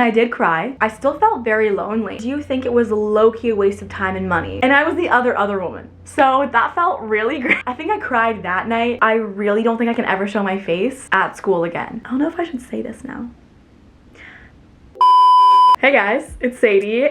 and I did cry. I still felt very lonely. Do you think it was low-key a waste of time and money? And I was the other woman. So that felt really great. I think I cried that night. I really don't think I can ever show my face at school again. I don't know if I should say this now. Hey guys, it's Sadie.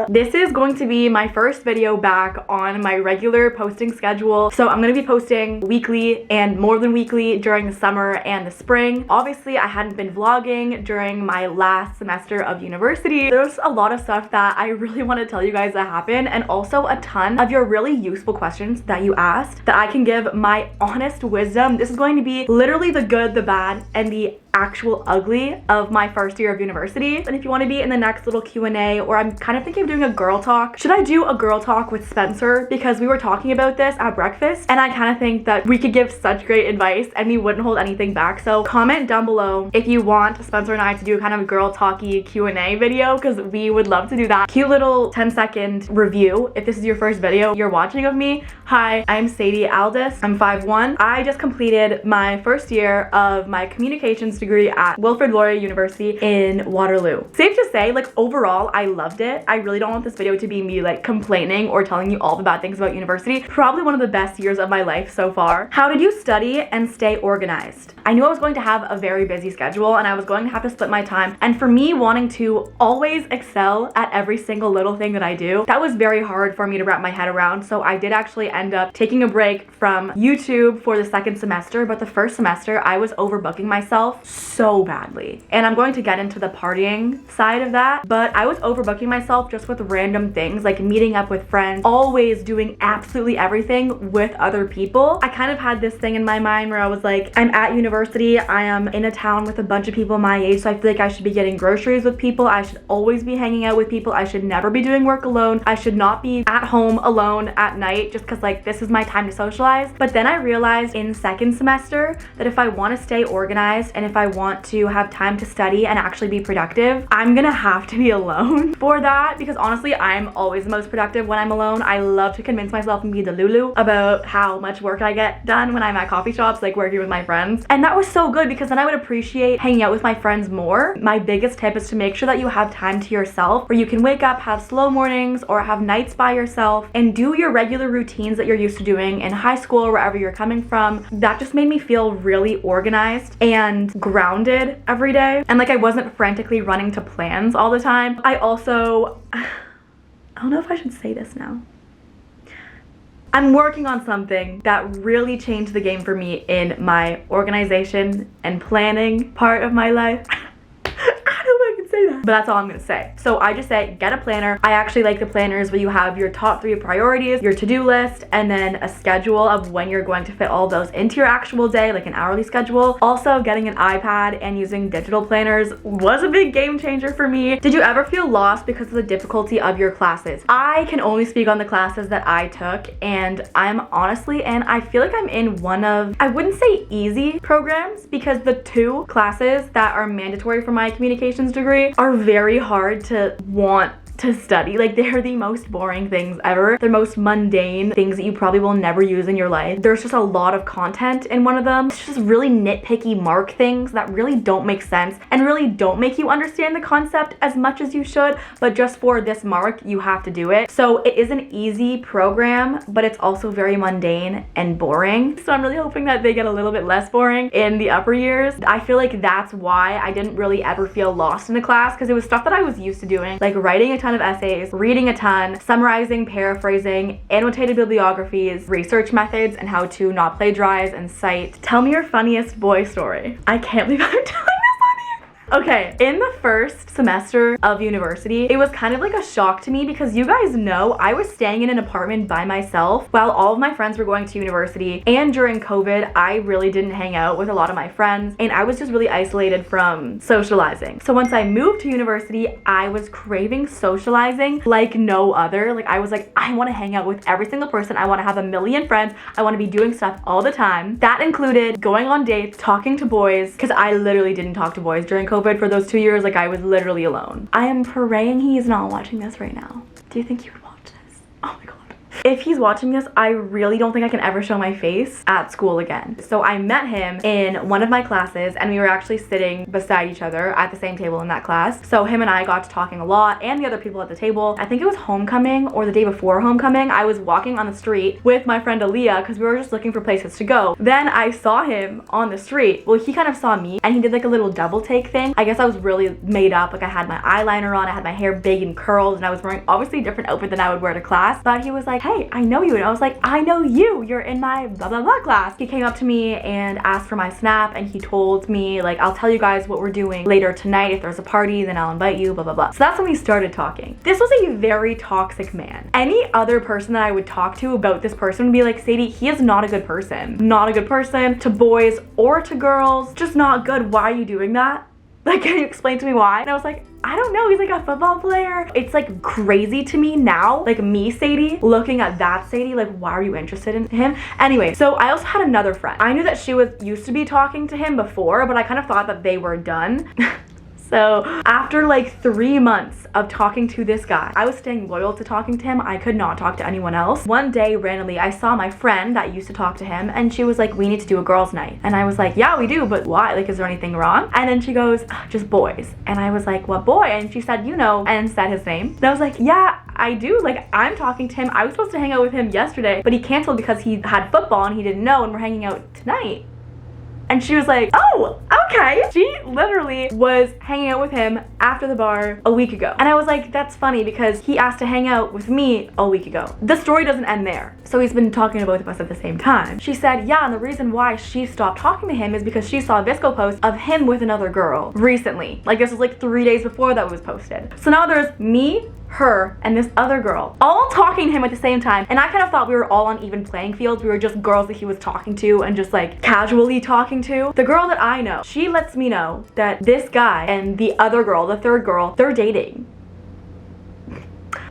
This is going to be my first video back on my regular posting schedule. So I'm gonna be posting weekly and more than weekly during the summer and the spring. Obviously, I hadn't been vlogging during my last semester of university. There's a lot of stuff that I really want to tell you guys that happened, and also a ton of your really useful questions that you asked that I can give my honest wisdom. This is going to be literally the good, the bad, and the actual ugly of my first year of university. And if you want to be in the next little Q&A, or I'm kind of thinking of doing a girl talk. Should I do a girl talk with Spencer? Because we were talking about this at breakfast, and I kind of think that we could give such great advice and we wouldn't hold anything back. So comment down below if you want Spencer and I to do kind of a girl talky Q&A video, because we would love to do that. Cute little 10-second review if this is your first video you're watching of me. Hi, I'm Sadie Aldis. I'm 5'1". I just completed my first year of my communications degree at Wilfrid Laurier University in Waterloo. Safe to say, like, overall, I loved it. I really don't want this video to be me like complaining or telling you all the bad things about university. Probably one of the best years of my life so far. How did you study and stay organized? I knew I was going to have a very busy schedule and I was going to have to split my time. And for me, wanting to always excel at every single little thing that I do, that was very hard for me to wrap my head around. So I did actually end up taking a break from YouTube for the second semester, but the first semester I was overbooking myself so badly. And I'm going to get into the partying side of that, but I was overbooking myself just with random things, like meeting up with friends, always doing absolutely everything with other people. I kind of had this thing in my mind where I was like, I'm at university, I am in a town with a bunch of people my age, so I feel like I should be getting groceries with people, I should always be hanging out with people, I should never be doing work alone, I should not be at home alone at night just because like this is my time to socialize. But then I realized in second semester that if I want to stay organized and if I want to have time to study and actually be productive, I'm gonna have to be alone for that, because honestly I'm always the most productive when I'm alone. I love to convince myself and be the Lulu about how much work I get done when I'm at coffee shops, like working with my friends. And that was so good because then I would appreciate hanging out with my friends more. My biggest tip is to make sure that you have time to yourself where you can wake up, have slow mornings or have nights by yourself and do your regular routines that you're used to doing in high school or wherever you're coming from. That just made me feel really organized and grounded every day, and like I wasn't frantically running to plans all the time. I also, I don't know if I should say this now. I'm working on something that really changed the game for me in my organization and planning part of my life. But that's all I'm gonna say. So I just say get a planner. I actually like the planners where you have your top 3 priorities, your to-do list, and then a schedule of when you're going to fit all those into your actual day, like an hourly schedule. Also, getting an iPad and using digital planners was a big game changer for me. Did you ever feel lost because of the difficulty of your classes? I can only speak on the classes that I took, and I'm honestly, and I feel like I'm in one of, I wouldn't say easy programs, because the 2 classes that are mandatory for my communications degree are very hard to want to study. Like, they're the most boring things ever. They're most mundane things that you probably will never use in your life. There's just a lot of content in one of them. It's just really nitpicky mark things that really don't make sense and really don't make you understand the concept as much as you should, but just for this mark you have to do it. So it is an easy program, but it's also very mundane and boring. So I'm really hoping that they get a little bit less boring in the upper years. I feel like that's why I didn't really ever feel lost in the class, because it was stuff that I was used to doing, like writing a ton of essays, reading a ton, summarizing, paraphrasing, annotated bibliographies, research methods, and how to not plagiarize and cite. Tell me your funniest boy story. I can't believe I'm telling this on here. Okay, in the first semester of university, it was kind of like a shock to me because you guys know I was staying in an apartment by myself while all of my friends were going to university, and during COVID, I really didn't hang out with a lot of my friends and I was just really isolated from socializing. So once I moved to university, I was craving socializing like no other. Like, I was like, I want to hang out with every single person. I want to have a million friends. I want to be doing stuff all the time. That included going on dates, talking to boys, because I literally didn't talk to boys during COVID for those 2 years. Like, I was literally alone. I am praying he is not watching this right now. Do you think he would watch this? Oh my god. If he's watching this, I really don't think I can ever show my face at school again. So I met him in one of my classes and we were actually sitting beside each other at the same table in that class. So him and I got to talking a lot, and the other people at the table. I think it was homecoming or the day before homecoming. I was walking on the street with my friend Aaliyah because we were just looking for places to go. Then I saw him on the street. Well, he kind of saw me and he did like a little double take thing. I guess I was really made up. Like I had my eyeliner on, I had my hair big and curled, and I was wearing obviously a different outfit than I would wear to class. But he was like, hey, I know you. And I was like, I know you. You're in my blah blah blah class. He came up to me and asked for my snap, and he told me like, I'll tell you guys what we're doing later tonight. If there's a party, then I'll invite you, blah blah blah. So that's when we started talking. This was a very toxic man. Any other person that I would talk to about this person would be like, Sadie, he is not a good person. Not a good person to boys or to girls. Just not good. Why are you doing that? Like, can you explain to me why? And I was like, I don't know, he's like a football player. It's like crazy to me now, like me, Sadie, looking at that Sadie, like, why are you interested in him? Anyway, so I also had another friend. I knew that she used to be talking to him before, but I kind of thought that they were done. So after like 3 months of talking to this guy, I was staying loyal to talking to him. I could not talk to anyone else. One day, randomly, I saw my friend that used to talk to him, and she was like, we need to do a girls' night. And I was like, yeah, we do, but why? Like, is there anything wrong? And then she goes, just boys. And I was like, what boy? And she said, you know, and said his name. And I was like, yeah, I do. Like, I'm talking to him. I was supposed to hang out with him yesterday, but he canceled because he had football and he didn't know, and we're hanging out tonight. And she was like, oh, okay. She literally was hanging out with him after the bar a week ago. And I was like, that's funny because he asked to hang out with me a week ago. The story doesn't end there. So he's been talking to both of us at the same time. She said, yeah, and the reason why she stopped talking to him is because she saw a Visco post of him with another girl recently. Like, this was like 3 days before that was posted. So now there's me, her, and this other girl all talking to him at the same time, and I kind of thought we were all on even playing fields. We were just girls that he was talking to and just like casually talking to. The girl that I know, she lets me know that this guy and the other girl, the third girl, they're dating.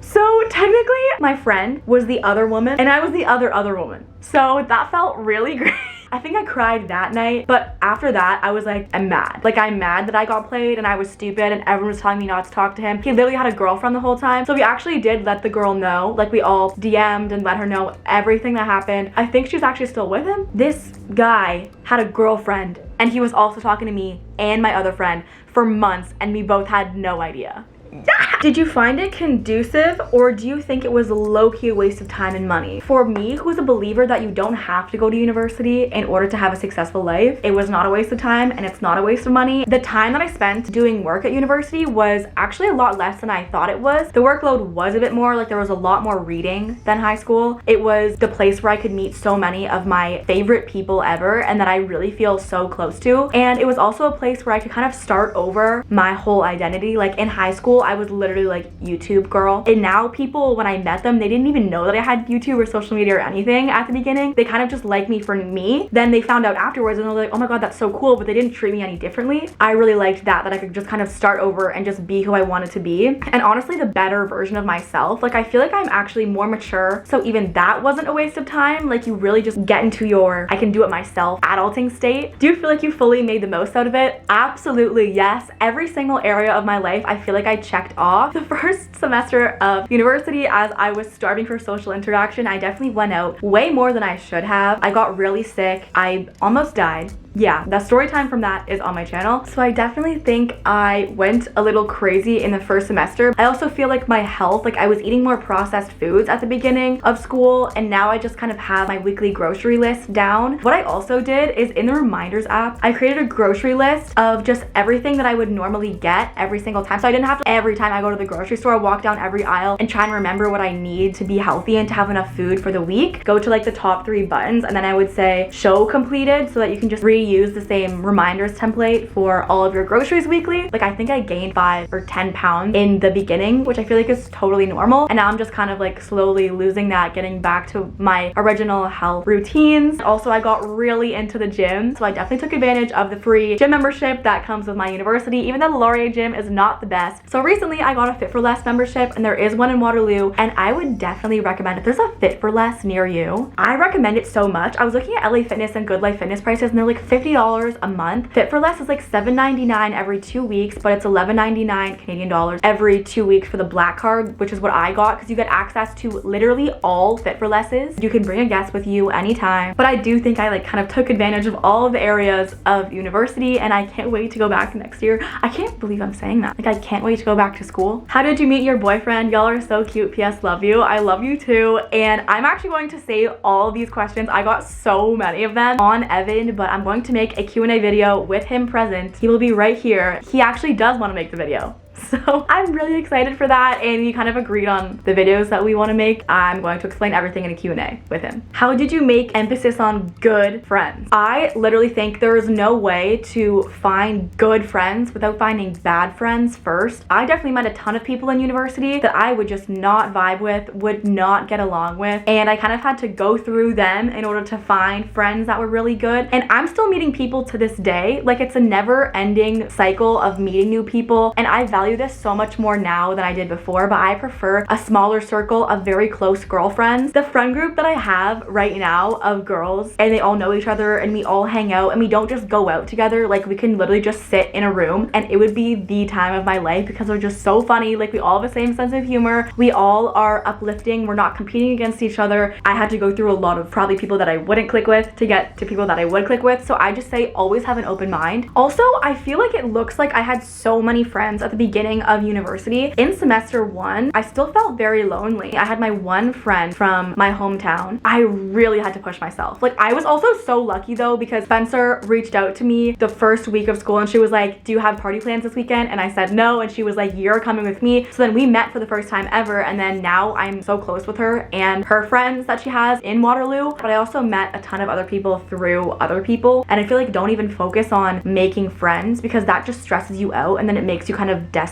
So technically my friend was the other woman and I was the other woman. So that felt really great. I think I cried that night, but after that, I was like, I'm mad. Like, I'm mad that I got played and I was stupid and everyone was telling me not to talk to him. He literally had a girlfriend the whole time. So we actually did let the girl know. Like, we all DM'd and let her know everything that happened. I think she's actually still with him. This guy had a girlfriend and he was also talking to me and my other friend for months, and we both had no idea. Did you find it conducive, or do you think it was low-key a waste of time and money? For me, who's a believer that you don't have to go to university in order to have a successful life, it was not a waste of time and it's not a waste of money. The time that I spent doing work at university was actually a lot less than I thought it was. The workload was a bit more, like there was a lot more reading than high school. It was the place where I could meet so many of my favorite people ever and that I really feel so close to. And it was also a place where I could kind of start over my whole identity. Like in high school, I was literally like YouTube girl, and now people, when I met them, they didn't even know that I had YouTube or social media or anything at the beginning. They kind of just liked me for me. Then they found out afterwards and they're like, oh my god, that's so cool, but they didn't treat me any differently. I really liked that I could just kind of start over and just be who I wanted to be, and honestly the better version of myself. Like, I feel like I'm actually more mature, so even that wasn't a waste of time. Like, you really just get into your I can do it myself adulting state. Do you feel like you fully made the most out of it? Absolutely yes. Every single area of my life I feel like I checked off. The first semester of university, as I was starving for social interaction, I definitely went out way more than I should have. I got really sick. I almost died. Yeah, the story time from that is on my channel. So I definitely think I went a little crazy in the first semester. I also feel like my health, like I was eating more processed foods at the beginning of school, and now I just kind of have my weekly grocery list down. What I also did is in the reminders app, I created a grocery list of just everything that I would normally get every single time. So I didn't have to, every time I go to the grocery store, walk down every aisle and try and remember what I need to be healthy and to have enough food for the week. Go to like the top 3 buttons, and then I would say show completed, so that you can just reuse the same reminders template for all of your groceries weekly. Like, I think I gained 5 or 10 pounds in the beginning, which I feel like is totally normal, and now I'm just kind of like slowly losing that, getting back to my original health routines. Also, I got really into the gym, so I definitely took advantage of the free gym membership that comes with my university, even though the Laurier gym is not the best. So recently I got a Fit for Less membership, and there is one in Waterloo, and I would definitely recommend it. There's a Fit for Less near you. I recommend it so much. I was looking at LA Fitness and Good Life Fitness prices, and they're like $50 a month. Fit for Less is like $7.99 every 2 weeks, but it's $11.99 Canadian dollars every 2 weeks for the black card, which is what I got because you get access to literally all Fit for Lesses. You can bring a guest with you anytime. But I do think I like kind of took advantage of all of the areas of university, and I can't wait to go back next year. I can't believe I'm saying that. Like, I can't wait to go back to school. How did you meet your boyfriend? Y'all are so cute. PS, love you. I love you too. And I'm actually going to save all of these questions. I got so many of them on Evan, but I'm going to make a Q&A video with him present. He will be right here. He actually does want to make the video. So I'm really excited for that, and we kind of agreed on the videos that we want to make. I'm going to explain everything in a Q&A with him. How did you make emphasis on good friends? I literally think there is no way to find good friends without finding bad friends first. I definitely met a ton of people in university that I would just not vibe with, would not get along with, and I kind of had to go through them in order to find friends that were really good. And I'm still meeting people to this day. Like, it's a never-ending cycle of meeting new people, and I value this so much more now than I did before, but I prefer a smaller circle of very close girlfriends. The friend group that I have right now of girls, and they all know each other, and we all hang out, and we don't just go out together. Like, we can literally just sit in a room, and it would be the time of my life because they're just so funny. Like, we all have the same sense of humor. We all are uplifting. We're not competing against each other. I had to go through a lot of probably people that I wouldn't click with to get to people that I would click with, so I just say always have an open mind. Also, I feel like it looks like I had so many friends at the beginning of university. In semester 1, I still felt very lonely. I had my one friend from my hometown. I really had to push myself. Like, I was also so lucky though, because Spencer reached out to me the first week of school and she was like, do you have party plans this weekend? And I said no, and she was like, you're coming with me. So then we met for the first time ever, and then now I'm so close with her and her friends that she has in Waterloo. But I also met a ton of other people through other people, and I feel like don't even focus on making friends because that just stresses you out, and then it makes you kind of desperate.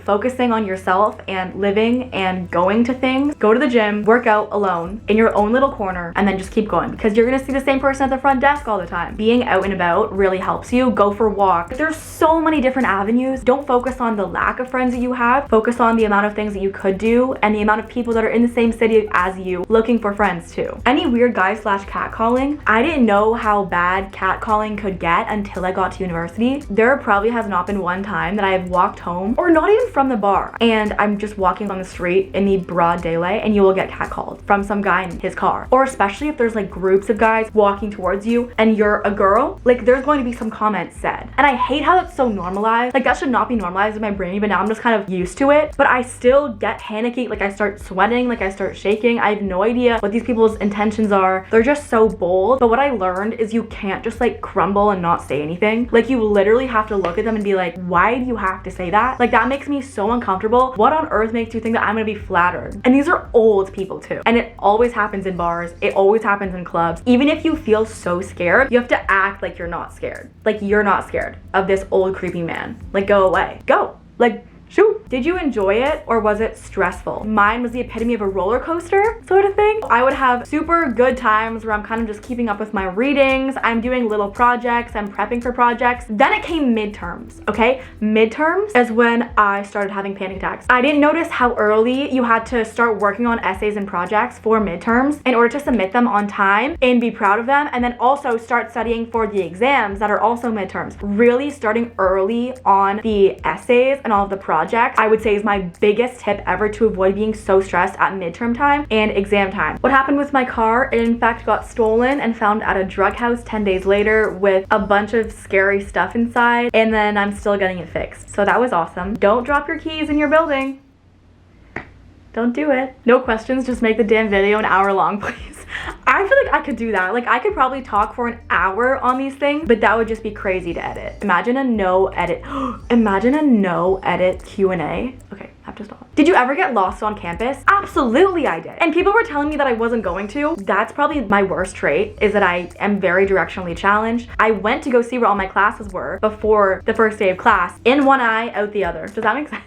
Focusing on yourself and living and going to things. Go to the gym, work out alone in your own little corner, and then just keep going because you're gonna see the same person at the front desk all the time. Being out and about really helps you. Go for walks. There's so many different avenues. Don't focus on the lack of friends that you have. Focus on the amount of things that you could do and the amount of people that are in the same city as you looking for friends too. Any weird guy slash catcalling? I didn't know how bad catcalling could get until I got to university. There probably has not been one time that I have walked home, or not even from the bar, and I'm just walking on the street in the broad daylight and you will get catcalled from some guy in his car. Or especially if there's like groups of guys walking towards you and you're a girl, like there's going to be some comments said. And I hate how that's so normalized. Like, that should not be normalized in my brain, but now I'm just kind of used to it. But I still get panicky. Like, I start sweating, like I start shaking. I have no idea what these people's intentions are. They're just so bold. But what I learned is you can't just like crumble and not say anything. Like, you literally have to look at them and be like, why do you have to say that? Like, that makes me so uncomfortable. What on earth makes you think that I'm gonna be flattered? And these are old people too. And it always happens in bars. It always happens in clubs. Even if you feel so scared, you have to act like you're not scared. Like, you're not scared of this old creepy man. Like, go away. Go. Like, shoot. Did you enjoy it or was it stressful? Mine was the epitome of a roller coaster sort of thing. I would have super good times where I'm kind of just keeping up with my readings. I'm doing little projects. I'm prepping for projects. Then it came midterms, okay? Midterms is when I started having panic attacks. I didn't notice how early you had to start working on essays and projects for midterms in order to submit them on time and be proud of them, and then also start studying for the exams that are also midterms. Really starting early on the essays and all of the projects, I would say, is my biggest tip ever to avoid being so stressed at midterm time and exam time. What happened with my car? It in fact got stolen and found at a drug house 10 days later with a bunch of scary stuff inside, and then I'm still getting it fixed. So that was awesome. Don't drop your keys in your building. Don't do it. No questions, just make the damn video an hour long, please. I feel like I could do that. Like, I could probably talk for an hour on these things, but that would just be crazy to edit. Imagine a no edit. Imagine a no edit Q&A. Okay, I have to stop. Did you ever get lost on campus? Absolutely I did. And people were telling me that I wasn't going to. That's probably my worst trait, is that I am very directionally challenged. I went to go see where all my classes were before the first day of class. In one eye, out the other. Does that make sense?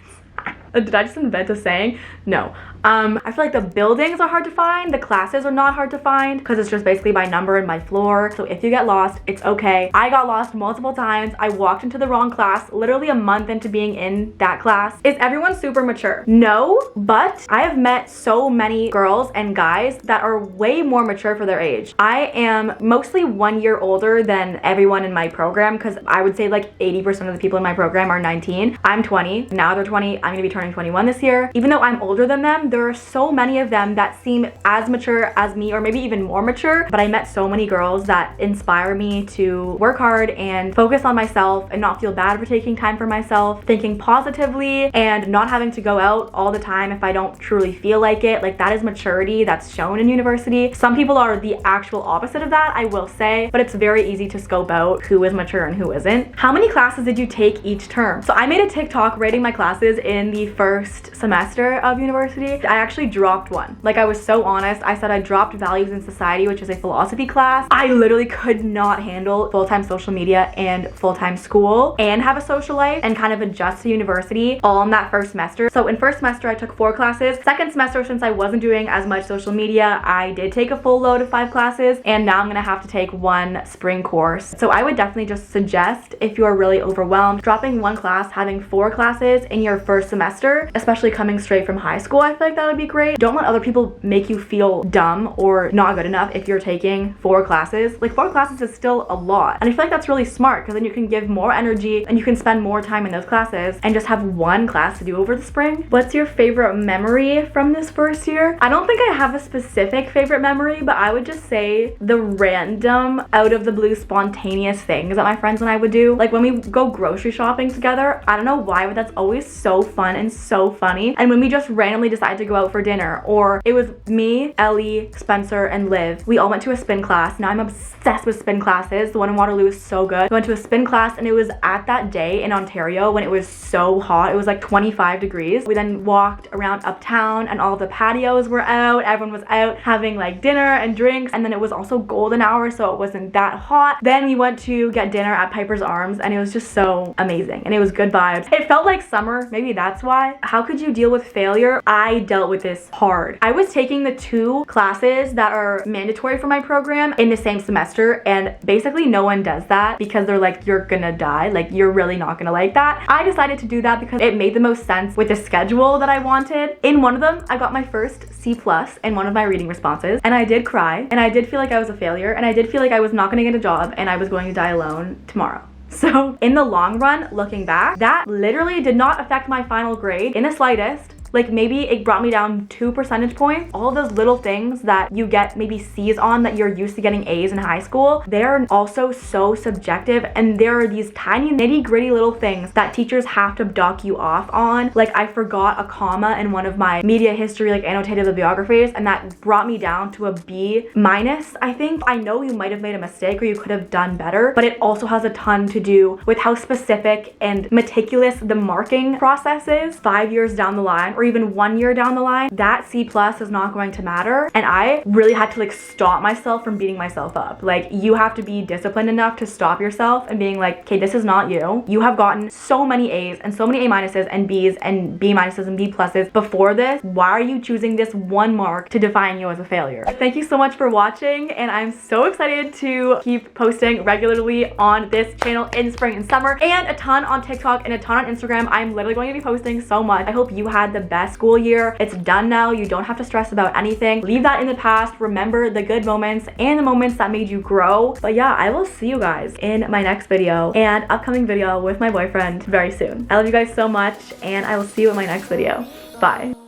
Did I just invent a saying? No. I feel like the buildings are hard to find. The classes are not hard to find because it's just basically by number and my floor. So if you get lost, it's okay. I got lost multiple times. I walked into the wrong class literally a month into being in that class. Is everyone super mature? No, but I have met so many girls and guys that are way more mature for their age. I am mostly 1 year older than everyone in my program because I would say like 80% of the people in my program are 19. I'm 20. Now they're 20. I'm gonna be turning 21 this year. Even though I'm older than them, there are so many of them that seem as mature as me or maybe even more mature. But I met so many girls that inspire me to work hard and focus on myself and not feel bad for taking time for myself, thinking positively and not having to go out all the time if I don't truly feel like it. Like that is maturity that's shown in university. Some people are the actual opposite of that, I will say, but it's very easy to scope out who is mature and who isn't. How many classes did you take each term? So I made a TikTok rating my classes in the first semester of university. I actually dropped one. Like I was so honest. I said I dropped values in society, which is a philosophy class. I literally could not handle full-time social media and full-time school and have a social life and kind of adjust to university all in that first semester. So in first semester, I took 4 classes. Second semester, since I wasn't doing as much social media, I did take a full load of 5 classes, and now I'm gonna have to take 1 spring course. So I would definitely just suggest, if you're really overwhelmed, dropping 1 class, having 4 classes in your first semester, especially coming straight from high school. I feel like that would be great. Don't let other people make you feel dumb or not good enough if you're taking 4 classes. Like 4 classes is still a lot. And I feel like that's really smart because then you can give more energy and you can spend more time in those classes and just have 1 class to do over the spring. What's your favorite memory from this first year? I don't think I have a specific favorite memory, but I would just say the random, out of the blue, spontaneous things that my friends and I would do. Like when we go grocery shopping together, I don't know why, but that's always so fun and so funny. And when we just randomly decide to go out for dinner, or it was me, Ellie, Spencer, and Liv. We all went to a spin class. Now I'm obsessed with spin classes. The one in Waterloo is so good. We went to a spin class and it was at that day in Ontario when it was so hot. It was like 25 degrees. We then walked around uptown and all the patios were out. Everyone was out having like dinner and drinks, and then it was also golden hour, so it wasn't that hot. Then we went to get dinner at Piper's Arms and it was just so amazing and it was good vibes. It felt like summer, maybe that's why. How could you deal with failure? I dealt with this hard. I was taking the 2 classes that are mandatory for my program in the same semester, and basically no one does that because they're like, you're gonna die, like you're really not gonna like that. I decided to do that because it made the most sense with the schedule that I wanted. In one of them, I got my first C+ in one of my reading responses, and I did cry, and I did feel like I was a failure, and I did feel like I was not gonna get a job and I was going to die alone tomorrow. So in the long run, looking back, that literally did not affect my final grade in the slightest. Like maybe it brought me down 2 percentage points. All of those little things that you get maybe C's on that you're used to getting A's in high school, they're also so subjective, and there are these tiny nitty gritty little things that teachers have to dock you off on. Like I forgot a comma in one of my media history like annotated bibliographies, and that brought me down to a B-. I think. I know you might have made a mistake or you could have done better, but it also has a ton to do with how specific and meticulous the marking process is 5 years down the line, or even 1 year down the line. That C+ is not going to matter. And I really had to like stop myself from beating myself up. Like you have to be disciplined enough to stop yourself and being like, okay, this is not you. You have gotten so many A's and so many A- and B's and B- and B+ before this. Why are you choosing this 1 mark to define you as a failure? Thank you so much for watching, and I'm so excited to keep posting regularly on this channel in spring and summer, and a ton on TikTok and a ton on Instagram. I'm literally going to be posting so much. I hope you had the best school year. It's done now. You don't have to stress about anything. Leave that in the past. Remember the good moments and the moments that made you grow. But yeah, I will see you guys in my next video and upcoming video with my boyfriend very soon. I love you guys so much, and I will see you in my next video. Bye.